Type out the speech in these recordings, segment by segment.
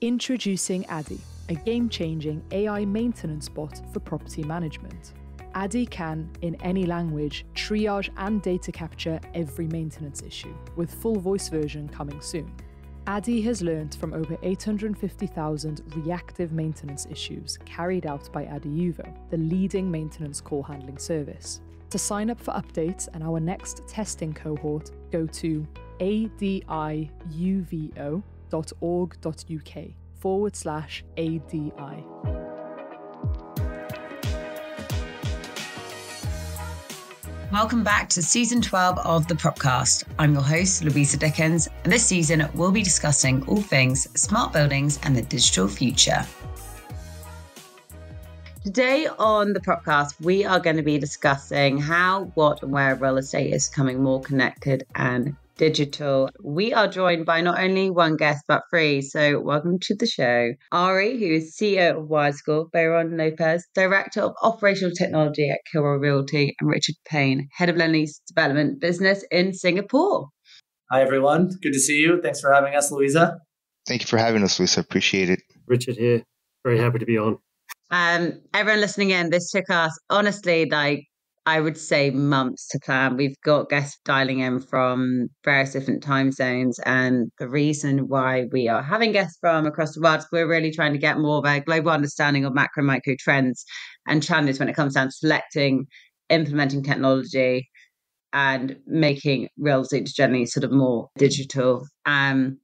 Introducing Arie, a game-changing AI maintenance bot for property management. Arie can, in any language, triage and data capture every maintenance issue, with full voice version coming soon. Arie has learned from over 850,000 reactive maintenance issues carried out by Adiuvo, the leading maintenance call handling service. To sign up for updates and our next testing cohort, go to adiuvo.org.uk/ADI. Welcome back to Season 12 of the Propcast. I'm your host, Louisa, and this season we'll be discussing all things smart buildings and the digital future. Today on the Propcast, we are going to be discussing how, what, and where real estate is becoming more connected and digital. We are joined by not only one guest, but three. So welcome to the show. Arie, who is CEO of WiredScore, Bayron, Lopez, Director of Operational Technology at Kilroy Realty, and Richard Paine, Head of Lendlease Development Business in Singapore. Hi, everyone. Good to see you. Thanks for having us, Louisa. Thank you for having us, Louisa. Appreciate it. Richard here. Very happy to be on. Everyone listening in, this took us, honestly, I would say months to plan. We've got guests dialing in from various different time zones. And the reason why we are having guests from across the world is we're really trying to get more of a global understanding of macro, micro trends and challenges when it comes down to selecting, implementing technology, and making real estate generally sort of more digital.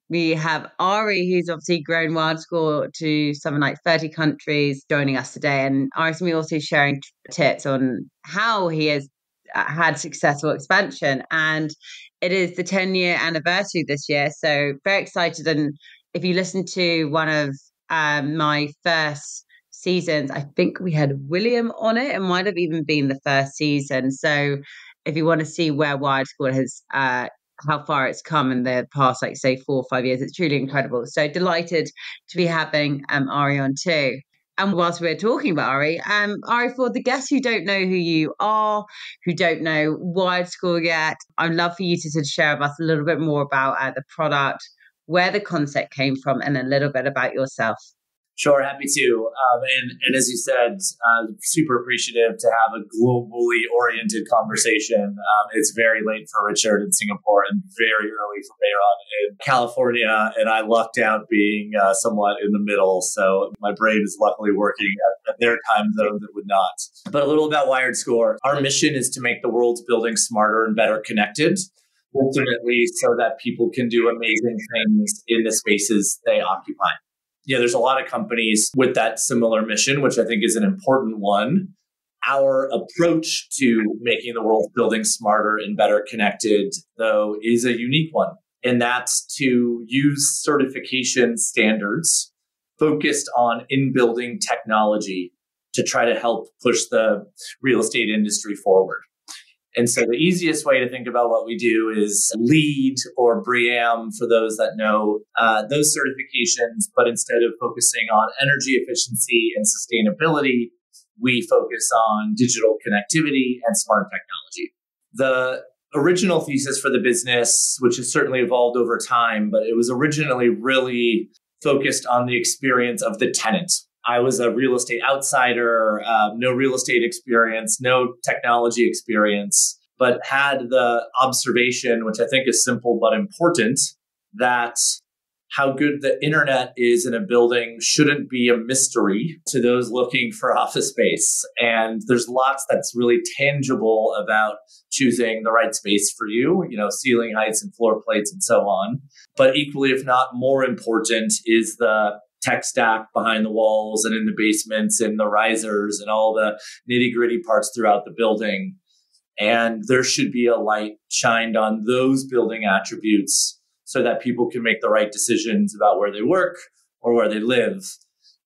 We have Arie, who's obviously grown WiredScore to something like 30 countries, joining us today. And Arie's going to be also sharing tips on how he has had successful expansion. And it is the 10-year anniversary this year. So very excited. And if you listen to one of my first seasons, I think we had William on it. It might have even been the first season. So if you want to see where WiredScore has, how far it's come in the past, like say 4 or 5 years, it's truly incredible. So delighted to be having Arie on too. And whilst we're talking about Arie, for the guests who don't know who you are, who don't know WiredScore yet, I'd love for you to sort of share with us a little bit more about the product, where the concept came from, and a little bit about yourself. Sure, happy to. And as you said, super appreciative to have a globally oriented conversation. It's very late for Richard in Singapore and very early for Bayron in California. And I lucked out being somewhat in the middle. So my brain is luckily working at their time zone that would not. But a little about WiredScore. Our mission is to make the world's buildings smarter and better connected, ultimately so that people can do amazing things in the spaces they occupy. Yeah, there's a lot of companies with that similar mission, which I think is an important one. Our approach to making the world's buildings smarter and better connected, though, is a unique one. And that's to use certification standards focused on in-building technology to try to help push the real estate industry forward. And so the easiest way to think about what we do is LEED or BREEAM for those that know those certifications, but instead of focusing on energy efficiency and sustainability, we focus on digital connectivity and smart technology. The original thesis for the business, which has certainly evolved over time, but it was originally really focused on the experience of the tenant. I was a real estate outsider, no real estate experience, no technology experience, but had the observation, which I think is simple but important, that how good the internet is in a building shouldn't be a mystery to those looking for office space. And there's lots that's really tangible about choosing the right space for you, ceiling heights and floor plates and so on. But equally, if not more important, is the tech stack behind the walls and in the basements and the risers and all the nitty-gritty parts throughout the building. And there should be a light shined on those building attributes so that people can make the right decisions about where they work or where they live.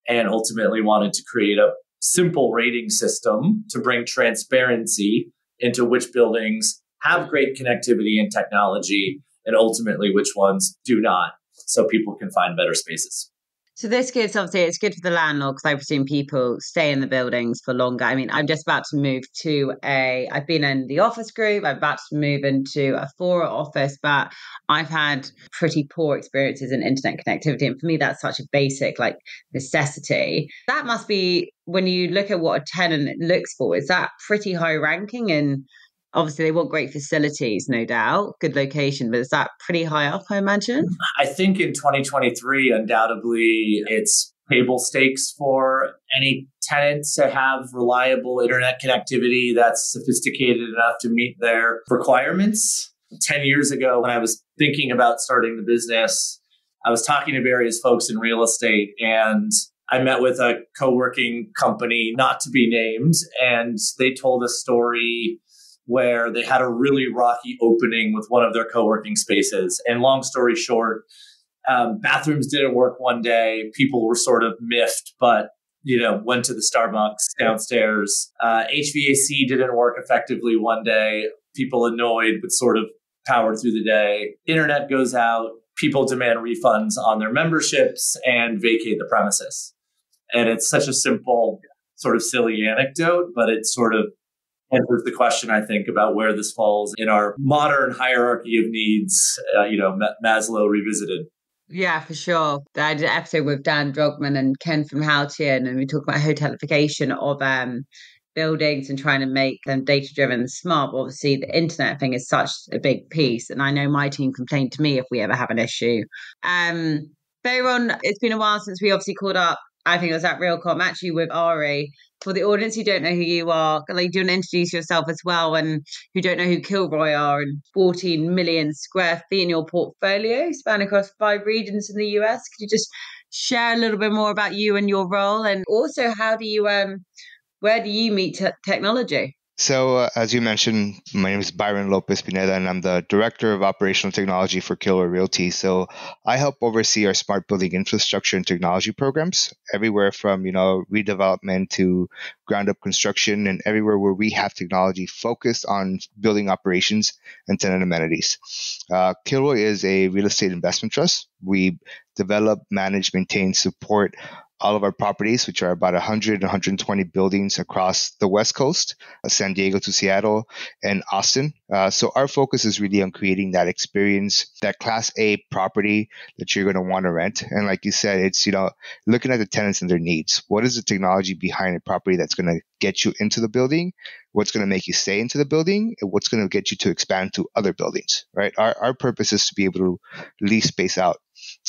And ultimately wanted to create a simple rating system to bring transparency into which buildings have great connectivity and technology and ultimately which ones do not, so people can find better spaces. So this gives, obviously, it's good for the landlord because I presume people stay in the buildings for longer. I mean, I'm just about to move I've been in the office group, I'm about to move into a 4 office, but I've had pretty poor experiences in internet connectivity. And for me, that's such a basic like necessity. That must be, when you look at what a tenant looks for, is that pretty high ranking? And obviously they want great facilities, no doubt, good location, but is that pretty high up, I imagine? I think in 2023, undoubtedly, it's table stakes for any tenant to have reliable internet connectivity that's sophisticated enough to meet their requirements. 10 years ago, when I was thinking about starting the business, I was talking to various folks in real estate, and I met with a co-working company, not to be named, and they told a story where they had a really rocky opening with one of their co-working spaces. And long story short, bathrooms didn't work one day. People were sort of miffed, but went to the Starbucks downstairs. HVAC didn't work effectively one day. People annoyed, but sort of powered through the day. Internet goes out. People demand refunds on their memberships and vacate the premises. And it's such a simple, sort of silly anecdote, but it sort of answers the question, I think, about where this falls in our modern hierarchy of needs, Maslow revisited. Yeah, for sure. I did an episode with Dan Drogman and Ken from Haltyon, and we talk about hotelification of buildings and trying to make them data-driven and smart. But obviously, the internet thing is such a big piece, and I know my team complain to me if we ever have an issue. Bayron, it's been a while since we obviously caught up. I think it was at Realcom, actually with Arie. For the audience who don't know who you are, do you want to introduce yourself as well, and who don't know who Kilroy are, and 14 million square feet in your portfolio, spanning across 5 regions in the US? Could you just share a little bit more about you and your role, and also where do you meet technology? So, as you mentioned, my name is Bayron Lopez Pineda, and I'm the Director of Operational Technology for Kilroy Realty. So I help oversee our smart building infrastructure and technology programs, everywhere from, redevelopment to ground up construction, and everywhere where we have technology focused on building operations and tenant amenities. Kilroy is a real estate investment trust. We develop, manage, maintain, support all of our properties, which are about 100, 120 buildings across the West Coast, San Diego to Seattle and Austin. So our focus is really on creating that experience, that Class A property that you're going to want to rent. And like you said, it's, looking at the tenants and their needs. What is the technology behind a property that's going to get you into the building? What's going to make you stay into the building? And what's going to get you to expand to other buildings, right? Our purpose is to be able to lease space out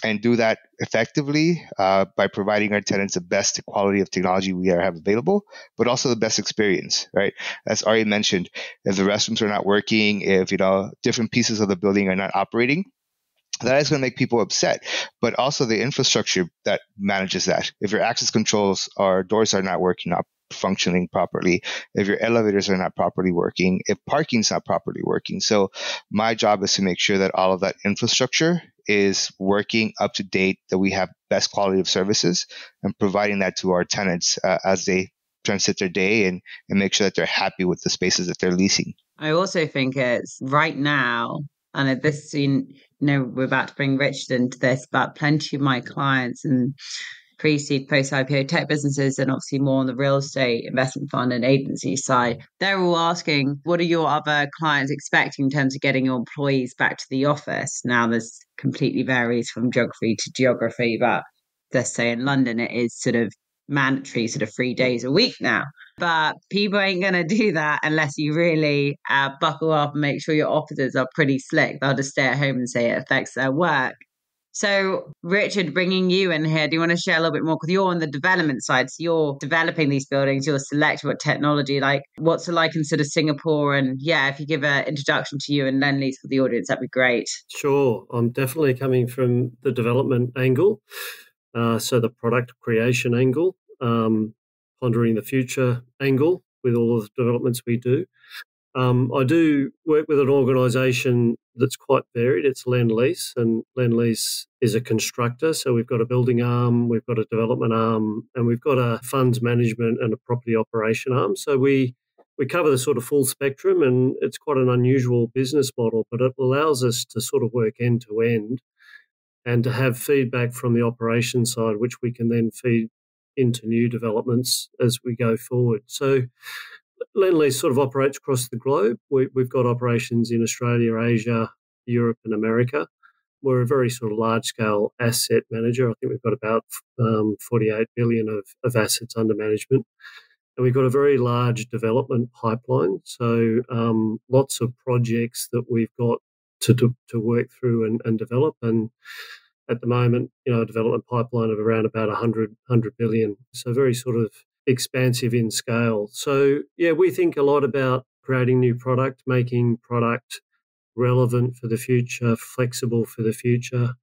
and do that effectively by providing our tenants the best quality of technology we have available, but also the best experience, right? As Arie mentioned, if the restrooms are not working, if different pieces of the building are not operating, that is going to make people upset. But also the infrastructure that manages that. If your access controls or doors are not working, not functioning properly, if your elevators are not properly working, if parking's not properly working. So my job is to make sure that all of that infrastructure is working up to date, that we have best quality of services, and providing that to our tenants as they transit their day and make sure that they're happy with the spaces that they're leasing. I also think it's right now, and this, we're about to bring Richard into this, but plenty of my clients and pre-seed, post-IPO tech businesses, and obviously more on the real estate investment fund and agency side, they're all asking, what are your other clients expecting in terms of getting your employees back to the office? Now, this completely varies from geography to geography, but let's say in London, it is sort of mandatory, sort of 3 days a week now. But people ain't going to do that unless you really buckle up and make sure your offices are pretty slick. They'll just stay at home and say it affects their work. So, Richard, bringing you in here, do you want to share a little bit more? Because you're on the development side, so you're developing these buildings, you're selecting what technology, like what's it like in sort of Singapore? And yeah, if you give an introduction to you and Lendlease for the audience, that'd be great. Sure. I'm definitely coming from the development angle, so the product creation angle, pondering the future angle with all of the developments we do. I do work with an organisation that's quite varied. It's Lendlease, and Lendlease is a constructor. So we've got a building arm, we've got a development arm, and we've got a funds management and a property operation arm. So we cover the sort of full spectrum, and it's quite an unusual business model, but it allows us to sort of work end to end and to have feedback from the operations side, which we can then feed into new developments as we go forward. So Lendlease sort of operates across the globe. We've got operations in Australia, Asia, Europe and America. We're a very sort of large-scale asset manager. I think we've got about 48 billion of assets under management. And we've got a very large development pipeline. So lots of projects that we've got to work through and develop. And at the moment, a development pipeline of around about 100 billion. So very sort of expansive in scale. So, yeah, we think a lot about creating new product, making product relevant for the future, flexible for the future.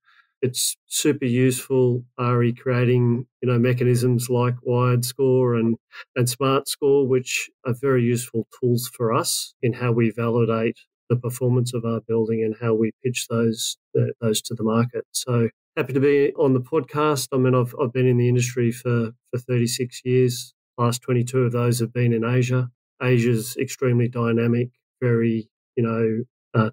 It's super useful, Arie, creating mechanisms like WiredScore and SmartScore, which are very useful tools for us in how we validate the performance of our building and how we pitch those to the market. So happy to be on the podcast. I mean, I've been in the industry for 36 years. Last 22 of those have been in Asia. Asia's extremely dynamic, very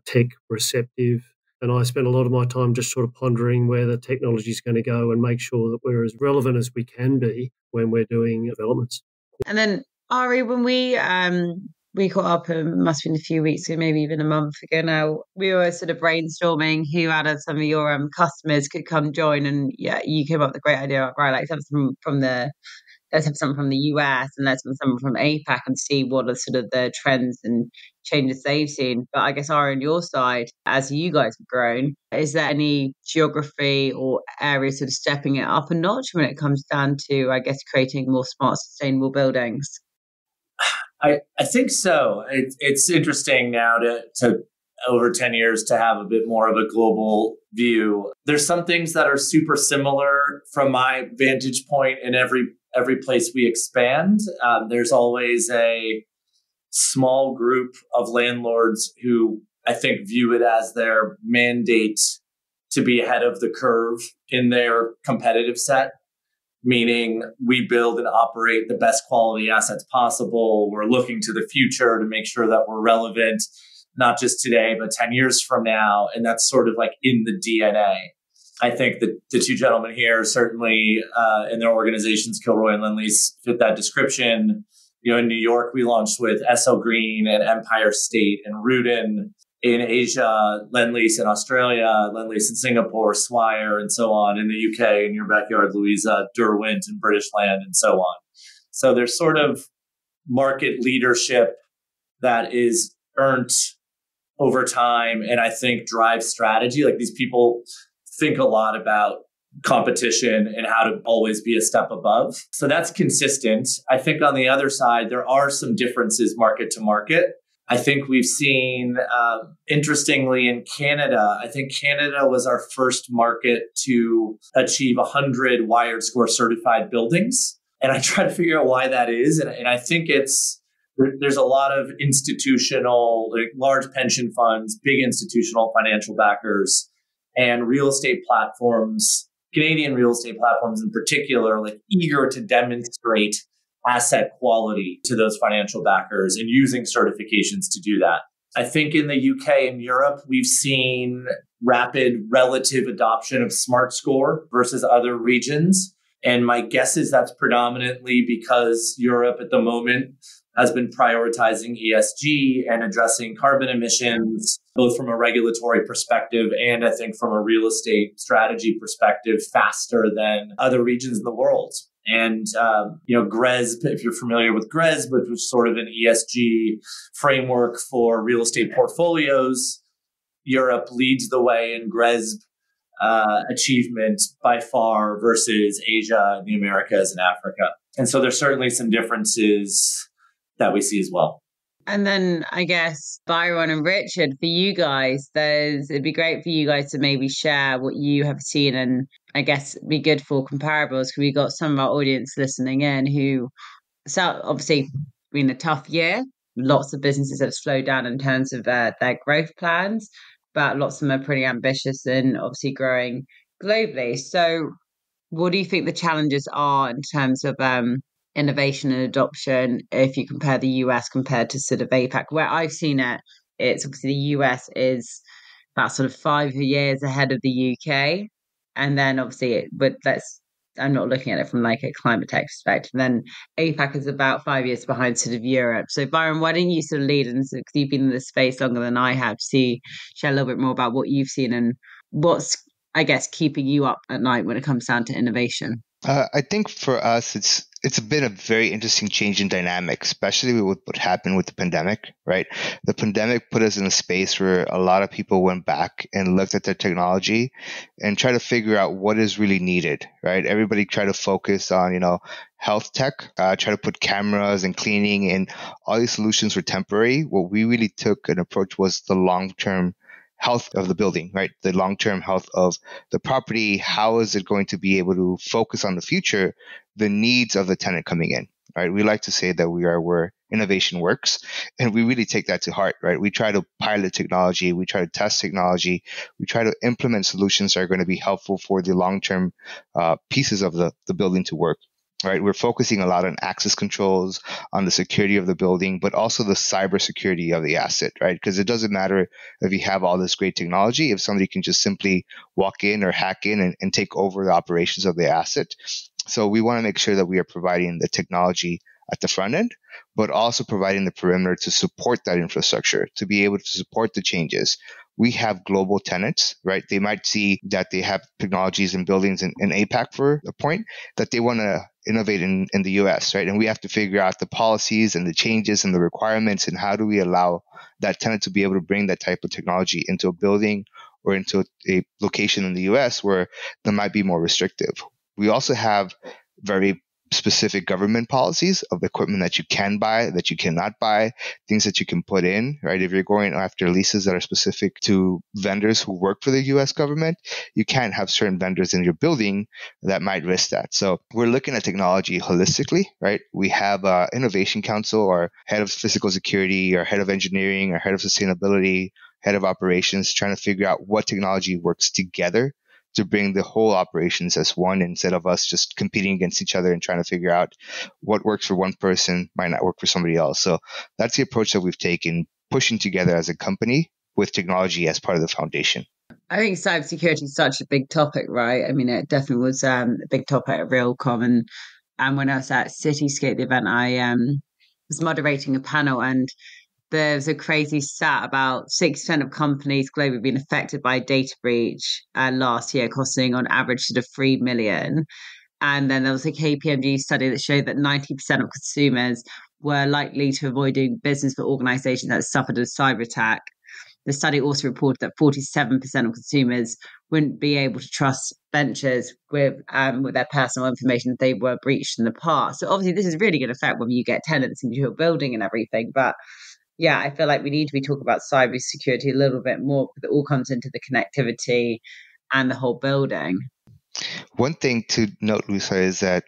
tech receptive. And I spend a lot of my time just sort of pondering where the technology is going to go and make sure that we're as relevant as we can be when we're doing developments. And then, Arie, when we caught up, it must have been a few weeks ago, maybe even a month ago now, we were sort of brainstorming who out of some of your customers could come join. And yeah, you came up with a great idea, right? Like let's have something from the US and let's have someone from APAC and see what are sort of the trends and changes they've seen. But I guess, Arie, on your side, as you guys have grown, is there any geography or areas sort of stepping it up a notch when it comes down to, I guess, creating more smart, sustainable buildings? I think so. It's interesting now to over 10 years to have a bit more of a global view. There's some things that are super similar from my vantage point in every place we expand. There's always a small group of landlords who I think view it as their mandate to be ahead of the curve in their competitive set, meaning we build and operate the best quality assets possible. We're looking to the future to make sure that we're relevant, not just today, but 10 years from now. And that's sort of like in the DNA. I think that the two gentlemen here certainly in their organizations, Kilroy and Lendlease, fit that description. In New York, we launched with SL Green and Empire State and Rudin. In Asia, Lendlease in Australia, Lendlease in Singapore, Swire, and so on. In the UK, in your backyard, Louisa, Derwent, and British Land, and so on. So there's sort of market leadership that is earned over time, and I think drives strategy. Like, these people think a lot about competition and how to always be a step above. So that's consistent. I think on the other side, there are some differences market to market. I think we've seen, interestingly, in Canada, I think Canada was our first market to achieve 100 WiredScore certified buildings. And I try to figure out why that is. And I think there's a lot of institutional, like large pension funds, big institutional financial backers, and real estate platforms, Canadian real estate platforms in particular, like eager to demonstrate asset quality to those financial backers and using certifications to do that. I think in the UK and Europe, we've seen rapid relative adoption of SmartScore versus other regions. And my guess is that's predominantly because Europe at the moment has been prioritizing ESG and addressing carbon emissions, both from a regulatory perspective and I think from a real estate strategy perspective, faster than other regions in the world. And, GRESB, if you're familiar with GRESB, which was sort of an ESG framework for real estate portfolios, Europe leads the way in GRESB achievement by far versus Asia and the Americas and Africa. And so there's certainly some differences that we see as well. And then I guess Bayron and Richard, for you guys, it'd be great for you guys to maybe share what you have seen, and I guess be good for comparables, because we got some of our audience listening in who, so obviously been a tough year. Lots of businesses have slowed down in terms of their growth plans, but lots of them are pretty ambitious and obviously growing globally. So what do you think the challenges are in terms of innovation and adoption if you compare the US compared to sort of APAC? Where I've seen it, it's obviously the US is about sort of 5 years ahead of the UK. And then obviously, I'm not looking at it from like a climate tech perspective. And then APAC is about 5 years behind sort of Europe. So Bayron, why don't you sort of lead, and because you've been in this space longer than I have, share a little bit more about what you've seen and what's, I guess, keeping you up at night when it comes down to innovation? I think for us, it's been a very interesting change in dynamic, especially with what happened with the pandemic, right? The pandemic put us in a space where a lot of people went back and looked at their technology and tried to figure out what is really needed, right? Everybody tried to focus on, health tech, try to put cameras and cleaning, and all these solutions were temporary. What we really took an approach was the long-term health of the building, right? The long-term health of the property. How is it going to be able to focus on the future, the needs of the tenant coming in, right? We like to say that we are where innovation works, and we really take that to heart, right? We try to pilot technology, we try to test technology, we try to implement solutions that are going to be helpful for the long-term pieces of the building to work. Right, we're focusing a lot on access controls, on the security of the building, but also the cybersecurity of the asset, right? Because it doesn't matter if you have all this great technology, if somebody can just simply walk in or hack in and take over the operations of the asset. So we want to make sure that we are providing the technology at the front end, but also providing the perimeter to support that infrastructure, to be able to support the changes. We have global tenants, right? They might see that they have technologies and buildings in APAC for a point that they want to innovate in the US, right? And we have to figure out the policies and the changes and the requirements, and how do we allow that tenant to be able to bring that type of technology into a building or into a location in the US where that might be more restrictive. We also have very specific government policies of equipment that you can buy, that you cannot buy, things that you can put in, right? If you're going after leases that are specific to vendors who work for the US government, you can't have certain vendors in your building that might risk that. So we're looking at technology holistically, right? We have Innovation Council, our head of physical security, our head of engineering, our head of sustainability, head of operations, trying to figure out what technology works together to bring the whole operations as one, instead of us just competing against each other and trying to figure out what works for one person might not work for somebody else. So that's the approach that we've taken, pushing together as a company with technology as part of the foundation. I think cybersecurity is such a big topic, right? I mean, it definitely was a big topic at Realcomm. And when I was at Cityscape, the event, I was moderating a panel, and there's a crazy stat about 6% of companies globally have been affected by a data breach last year, costing on average sort of 3 million. And then there was a KPMG study that showed that 90% of consumers were likely to avoid doing business with organizations that suffered a cyber attack. The study also reported that 47% of consumers wouldn't be able to trust ventures with their personal information if they were breached in the past. So obviously this is really going to affect when you get tenants into your building and everything. But yeah, I feel like we need to be talking about cybersecurity a little bit more, because it all comes into the connectivity and the whole building. One thing to note, Louisa, is that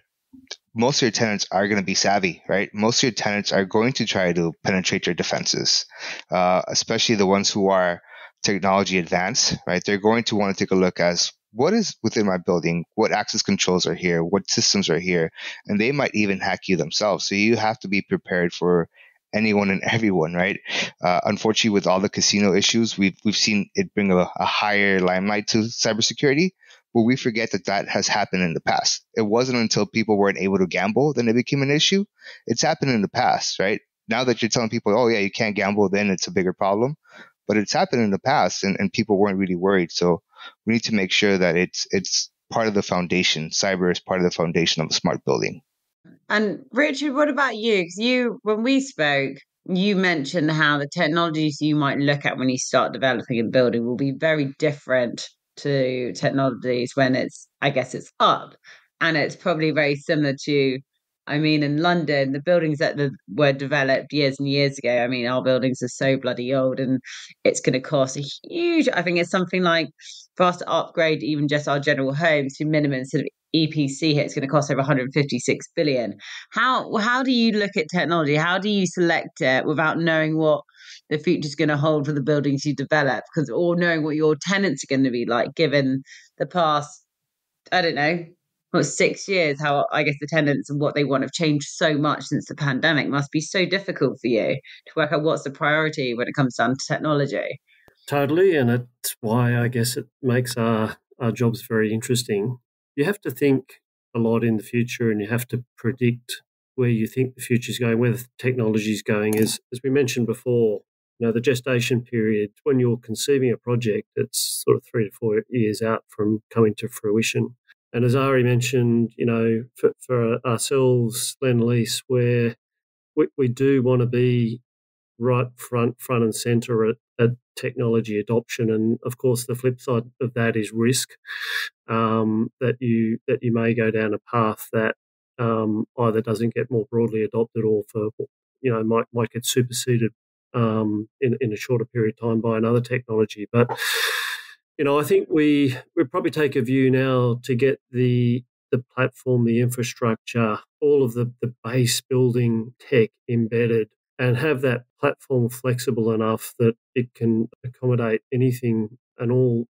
most of your tenants are going to be savvy, right? Most of your tenants are going to try to penetrate your defenses, especially the ones who are technology advanced, right? They're going to want to take a look as what is within my building, what access controls are here, what systems are here, and they might even hack you themselves. So you have to be prepared for anyone and everyone, right? Unfortunately, with all the casino issues, we've seen it bring a higher limelight to cybersecurity, but we forget that has happened in the past. It wasn't until people weren't able to gamble then it became an issue. It's happened in the past, right? Now that you're telling people, oh yeah, you can't gamble, then it's a bigger problem. But it's happened in the past, and people weren't really worried. So we need to make sure that it's part of the foundation. Cyber is part of the foundation of a smart building. And Richard, what about you? Because when we spoke, you mentioned how the technologies you might look at when you start developing a building will be very different to technologies when it's up. And it's probably very similar to, I mean, in London, the buildings that were developed years and years ago, I mean, our buildings are so bloody old, and it's going to cost a huge, I think it's something like, for us to upgrade even just our general homes to minimum sort of EPC here, it's going to cost over 156 billion. How do you look at technology? How do you select it without knowing what the future is going to hold for the buildings you develop? Or knowing what your tenants are going to be like, given the past, I don't know, 6 years, how I guess the tenants and what they want have changed so much since the pandemic. Must be so difficult for you to work out what's the priority when it comes down to technology. Totally, and it's why I guess it makes our our job's very interesting. You have to think a lot in the future, and you have to predict where you think the future's going, where the technology's going. As we mentioned before, the gestation period, when you're conceiving a project, it's sort of 3 to 4 years out from coming to fruition. And as Arie mentioned, for ourselves, Lendlease, where we do want to be right front and centre at technology adoption. And of course, the flip side of that is risk, that you may go down a path that either doesn't get more broadly adopted or might get superseded in a shorter period of time by another technology. But I think we probably take a view now to get the platform, the infrastructure, all of the base building tech embedded, and have that platform flexible enough that it can accommodate anything and all,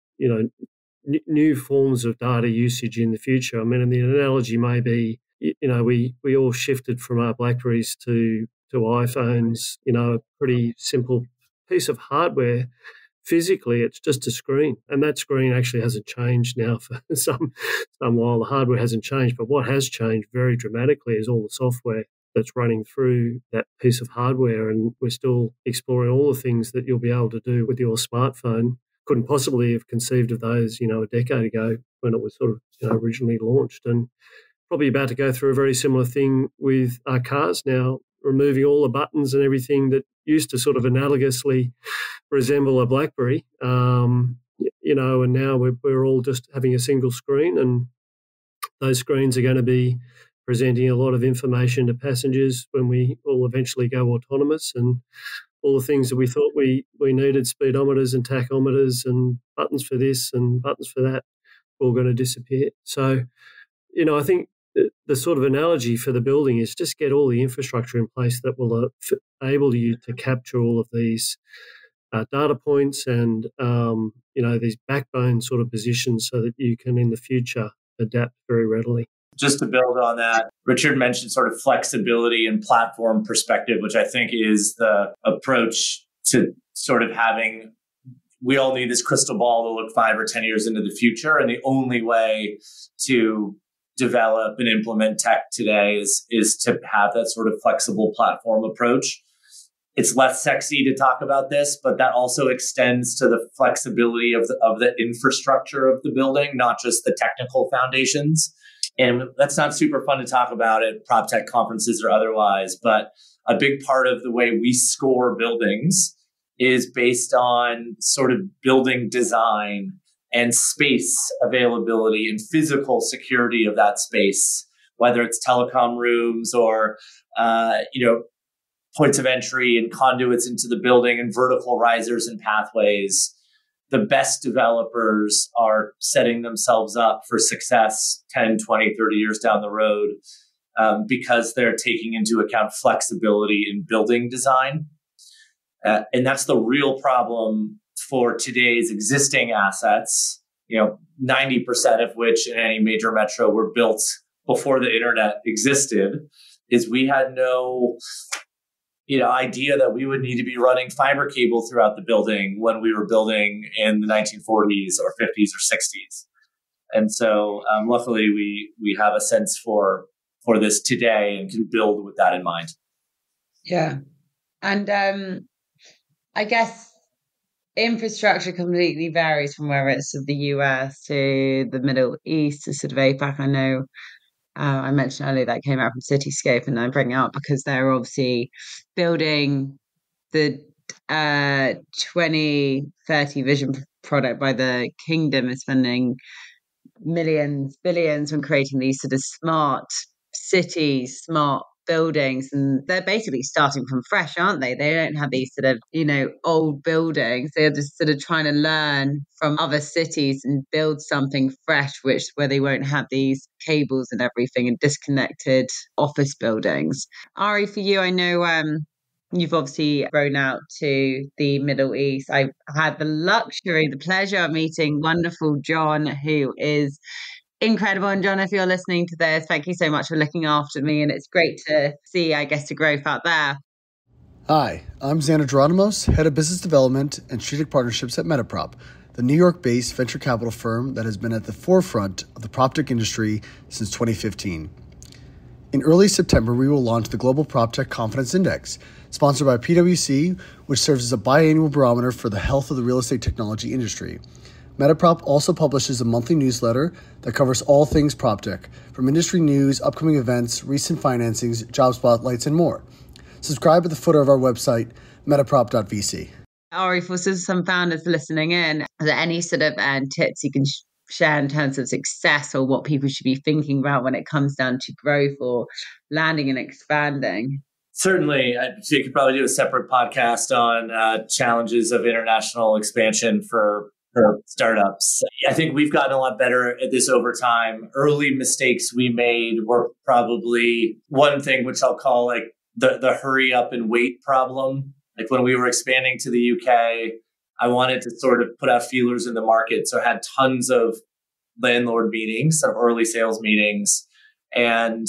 new forms of data usage in the future. I mean, and the analogy may be, we all shifted from our BlackBerries to iPhones, a pretty simple piece of hardware. Physically, it's just a screen, and that screen actually hasn't changed now for some while. The hardware hasn't changed, but what has changed very dramatically is all the software that's running through that piece of hardware, and we're still exploring all the things that you'll be able to do with your smartphone. Couldn't possibly have conceived of those, a decade ago when it was sort of originally launched, and probably about to go through a very similar thing with our cars now, removing all the buttons and everything that used to sort of analogously resemble a BlackBerry, and now we're all just having a single screen, and those screens are going to be presenting a lot of information to passengers when we all eventually go autonomous, and all the things that we thought we needed, speedometers and tachometers and buttons for this and buttons for that, all going to disappear. So, I think the sort of analogy for the building is just get all the infrastructure in place that will enable you to capture all of these data points and, these backbone sort of positions so that you can in the future adapt very readily. Just to build on that, Richard mentioned sort of flexibility and platform perspective, which I think is the approach to sort of having, we all need this crystal ball to look 5 or 10 years into the future. And the only way to develop and implement tech today is to have that sort of flexible platform approach. It's less sexy to talk about this, but that also extends to the flexibility of the infrastructure of the building, not just the technical foundations. And that's not super fun to talk about at PropTech conferences or otherwise, but a big part of the way we score buildings is based on sort of building design and space availability and physical security of that space, whether it's telecom rooms or, points of entry and conduits into the building and vertical risers and pathways. The best developers are setting themselves up for success 10, 20, 30 years down the road because they're taking into account flexibility in building design. And that's the real problem for today's existing assets, 90% of which in any major metro were built before the internet existed, is we had no idea that we would need to be running fiber cable throughout the building when we were building in the 1940s or 50s or 60s. And so luckily we have a sense for this today and can build with that in mind. Yeah. And I guess infrastructure completely varies from whether it's the US to the Middle East to sort of APAC. I know I mentioned earlier that came out from Cityscape, and I bring it up because they're obviously building the 2030 vision product by the kingdom is spending millions, billions on creating these sort of smart cities, smart buildings, and they're basically starting from fresh, aren't they? They don't have these sort of, old buildings. They're just sort of trying to learn from other cities and build something fresh, where they won't have these cables and everything and disconnected office buildings. Arie, for you, I know you've obviously grown out to the Middle East. I've had the pleasure of meeting wonderful John, who is incredible. And John, if you're listening to this, thank you so much for looking after me. And it's great to see, I guess, the growth out there. Hi, I'm Xander Geronimos, Head of Business Development and Strategic Partnerships at Metaprop, the New York-based venture capital firm that has been at the forefront of the PropTech industry since 2015. In early September, we will launch the Global PropTech Confidence Index, sponsored by PwC, which serves as a biannual barometer for the health of the real estate technology industry. Metaprop also publishes a monthly newsletter that covers all things PropTech, from industry news, upcoming events, recent financings, job spotlights, and more. Subscribe at the footer of our website, metaprop.vc. Arie, for some founders listening in, are there any sort of tips you can share in terms of success or what people should be thinking about when it comes down to growth or landing and expanding? Certainly. You could probably do a separate podcast on challenges of international expansion for startups. I think we've gotten a lot better at this over time. Early mistakes we made were probably one thing, which I'll call like the hurry up and wait problem. Like when we were expanding to the UK, I wanted to sort of put out feelers in the market. So I had tons of landlord meetings, some early sales meetings. And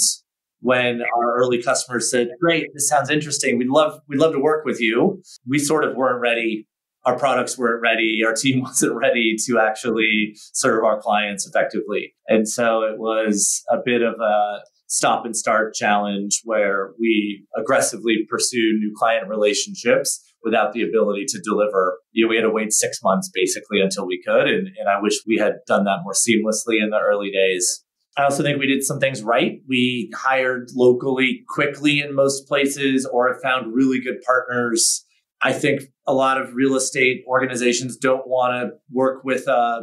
when our early customers said, great, this sounds interesting, we'd love to work with you, we sort of weren't ready. Our products weren't ready. Our team wasn't ready to actually serve our clients effectively. And so it was a bit of a stop and start challenge where we aggressively pursued new client relationships without the ability to deliver. We had to wait 6 months basically until we could. And I wish we had done that more seamlessly in the early days. I also think we did some things right. We hired locally quickly in most places or found really good partners. I think a lot of real estate organizations don't want to work with a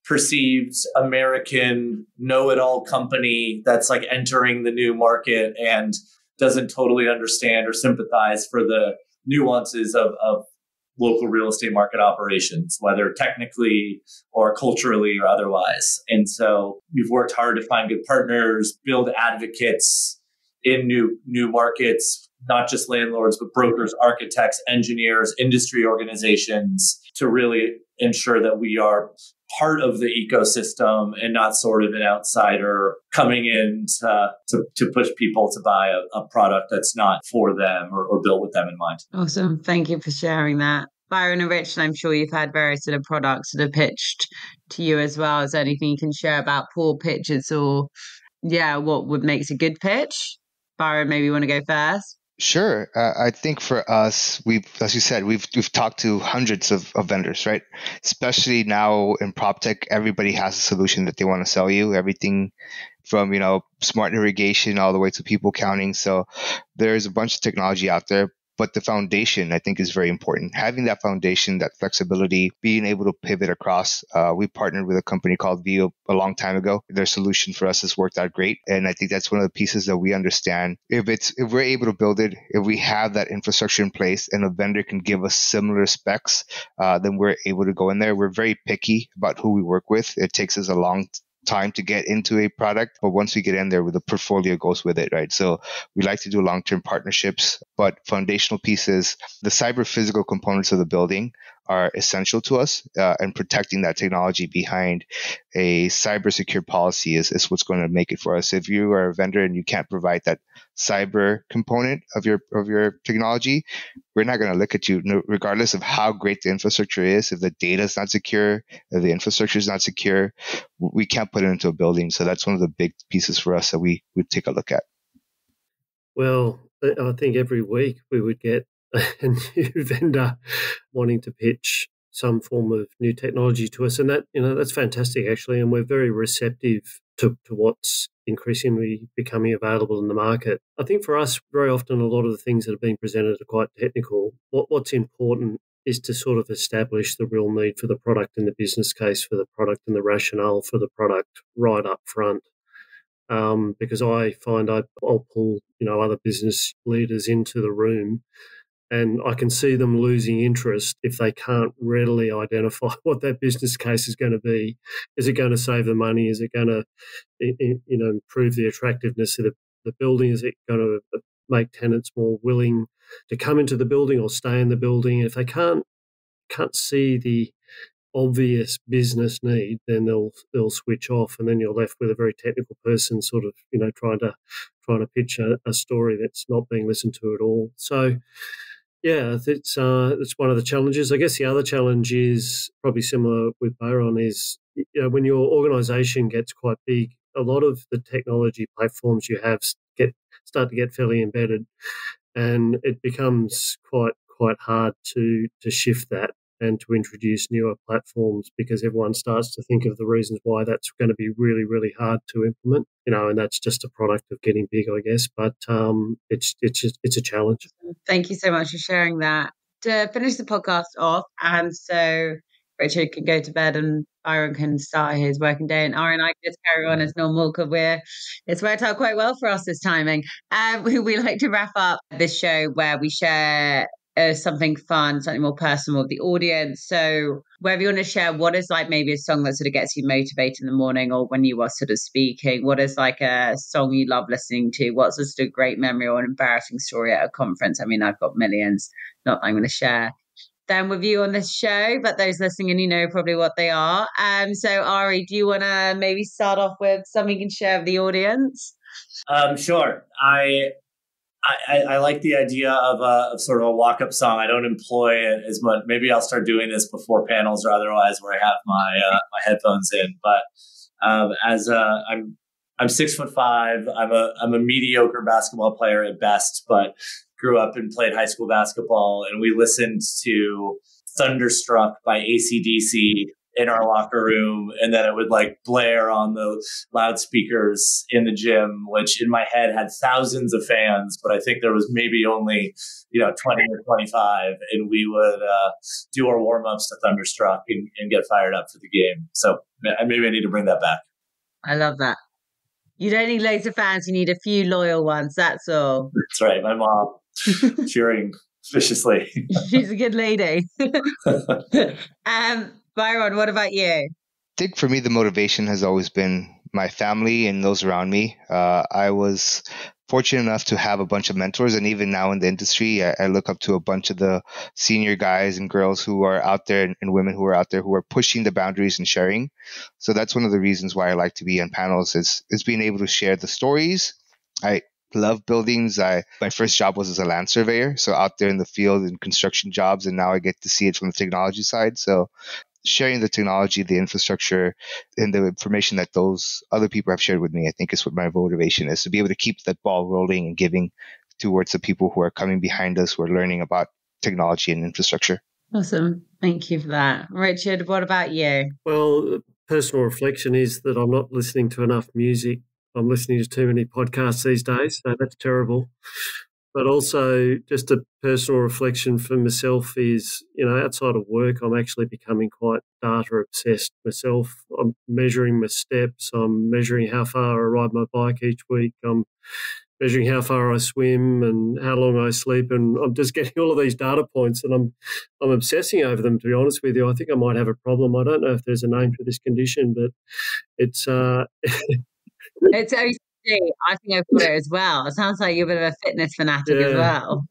perceived American know-it-all company that's like entering the new market and doesn't totally understand or sympathize for the nuances of local real estate market operations, whether technically or culturally or otherwise. And so we've worked hard to find good partners, build advocates in new markets, not just landlords, but brokers, architects, engineers, industry organizations, to really ensure that we are part of the ecosystem and not sort of an outsider coming in to push people to buy a product that's not for them or built with them in mind. Awesome. Thank you for sharing that. Bayron and Rich, and I'm sure you've had various sort of products that are pitched to you as well. Is there anything you can share about poor pitches or, what makes a good pitch? Bayron, maybe you want to go first? Sure. I think for us, as you said, we've talked to hundreds of vendors, right? Especially now in PropTech, everybody has a solution that they want to sell you. Everything from, smart irrigation all the way to people counting. So there's a bunch of technology out there. But the foundation, I think, is very important. Having that foundation, that flexibility, being able to pivot across. We partnered with a company called Vio a long time ago. Their solution for us has worked out great. And I think that's one of the pieces that we understand. If we're able to build it, if we have that infrastructure in place and a vendor can give us similar specs, then we're able to go in there. We're very picky about who we work with. It takes us a long time to get into a product, but once we get in there, the portfolio goes with it, right? So we like to do long-term partnerships, but foundational pieces, the cyber physical components of the building are essential to us, and protecting that technology behind a cyber secure policy is what's going to make it for us. If you are a vendor and you can't provide that cyber component of your technology, we're not going to look at you regardless of how great the infrastructure is. If the data is not secure, if the infrastructure is not secure, we can't put it into a building. So that's one of the big pieces for us that we would take a look at. Well, I think every week we would get a new vendor wanting to pitch some form of new technology to us, and that's fantastic actually, and we're very receptive to what's increasingly becoming available in the market. I think for us, very often a lot of the things that are being presented are quite technical. What's important is to sort of establish the real need for the product and the business case for the product and the rationale for the product right up front. Because I find I'll pull other business leaders into the room, and I can see them losing interest if they can't readily identify what that business case is going to be. Is it going to save them money? Is it going to improve the attractiveness of the building? Is it going to make tenants more willing to come into the building or stay in the building? If they can't see the obvious business need, then they'll switch off, and then you're left with a very technical person sort of trying to pitch a story that's not being listened to at all. So Yeah, it's one of the challenges. I guess the other challenge is probably similar with Bayron is, when your organisation gets quite big, a lot of the technology platforms you have start to get fairly embedded, and it becomes quite hard to shift that and to introduce newer platforms, because everyone starts to think of the reasons why that's going to be really, really hard to implement, and that's just a product of getting big, I guess. But it's a challenge. Thank you so much for sharing that. To finish the podcast off, and so Richard can go to bed and Byron can start his working day, and Arie and I can just carry on as normal because it's worked out quite well for us this timing. We like to wrap up this show where we share something fun, something more personal with the audience. So wherever you want to share, what is like maybe a song that sort of gets you motivated in the morning, or when you are sort of speaking, what is like a song you love listening to? What's just a great memory or an embarrassing story at a conference? I mean, I've got millions, not that I'm going to share them with you on this show, but those listening in, probably what they are. So Arie, do you want to maybe start off with something you can share with the audience? Sure. I like the idea of sort of a walk-up song. I don't employ it as much. Maybe I'll start doing this before panels or otherwise, where I have my headphones in. But I'm 6'5". I'm a mediocre basketball player at best, but grew up and played high school basketball. And we listened to "Thunderstruck" by AC/DC in our locker room, and then it would like blare on the loudspeakers in the gym, which in my head had thousands of fans, but I think there was maybe only 20 or 25, and we would do our warm-ups to "Thunderstruck" and get fired up for the game. So maybe I need to bring that back. I love that. You don't need loads of fans, you need a few loyal ones, that's all. That's right, my mom cheering viciously. She's a good lady. Byron, what about you? I think for me, the motivation has always been my family and those around me. I was fortunate enough to have a bunch of mentors, and even now in the industry, I look up to a bunch of the senior guys and girls who are out there, and women who are out there who are pushing the boundaries and sharing. So that's one of the reasons why I like to be on panels is being able to share the stories. I love buildings. My first job was as a land surveyor, so out there in the field in construction jobs, and now I get to see it from the technology side. So sharing the technology, the infrastructure, and the information that those other people have shared with me, I think is what my motivation is, to be able to keep that ball rolling and giving towards the people who are coming behind us, who are learning about technology and infrastructure. Awesome. Thank you for that. Richard, what about you? Well, personal reflection is that I'm not listening to enough music. I'm listening to too many podcasts these days, so that's terrible. But also just a personal reflection for myself is, outside of work, I'm actually becoming quite data obsessed myself. I'm measuring my steps. I'm measuring how far I ride my bike each week. I'm measuring how far I swim and how long I sleep. And I'm just getting all of these data points, and I'm obsessing over them, to be honest with you. I think I might have a problem. I don't know if there's a name for this condition, but it's... It's OCD. I think I've got it as well. It sounds like you're a bit of a fitness fanatic as well.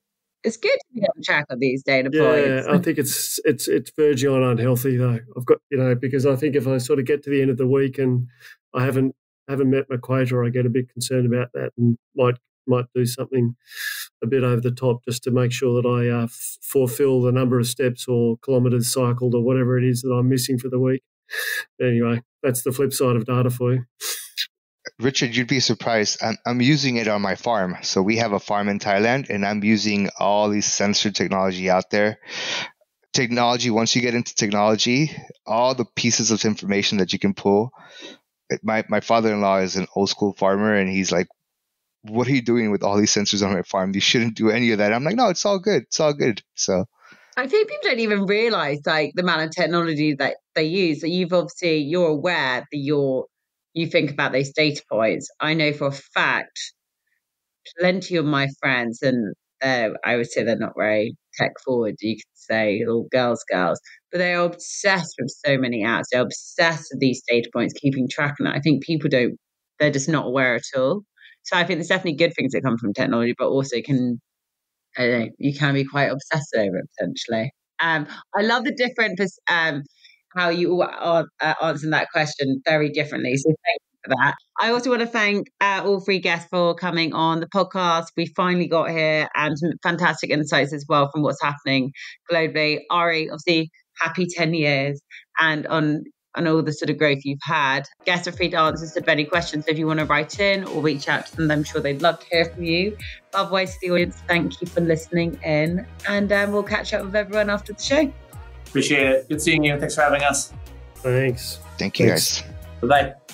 It's good to be on track of these data points. Yeah, I think it's verging on unhealthy though. I've got because I think if I sort of get to the end of the week and I haven't met my quota, I get a bit concerned about that and might do something a bit over the top just to make sure that I fulfill the number of steps or kilometres cycled or whatever it is that I'm missing for the week. Anyway, that's the flip side of data for you. Richard, you'd be surprised. I'm using it on my farm. So we have a farm in Thailand, and I'm using all these sensor technology out there. Technology, once you get into technology, all the pieces of information that you can pull. My father-in-law is an old school farmer, and he's like, what are you doing with all these sensors on my farm? You shouldn't do any of that. I'm like, no, it's all good. It's all good. So I think people don't even realize like the amount of technology that they use. So you're aware that you think about those data points. I know for a fact, plenty of my friends, and I would say they're not very tech forward, you could say, all girls, but they're obsessed with so many apps. They're obsessed with these data points, keeping track of that. I think people they're just not aware at all. So I think there's definitely good things that come from technology, but also you can be quite obsessed over it potentially. I love the difference, how you are answering that question very differently. So thank you for that. I also want to thank all three guests for coming on the podcast. We finally got here and some fantastic insights as well from what's happening globally. Arie, obviously, happy 10 years and on all the sort of growth you've had. Guests are free to answer sort of any questions. So if you want to write in or reach out to them, I'm sure they'd love to hear from you. Otherwise, to the audience, thank you for listening in. And we'll catch up with everyone after the show. Appreciate it. Good seeing you. Thanks for having us. Thanks. Thank you, guys. Bye-bye.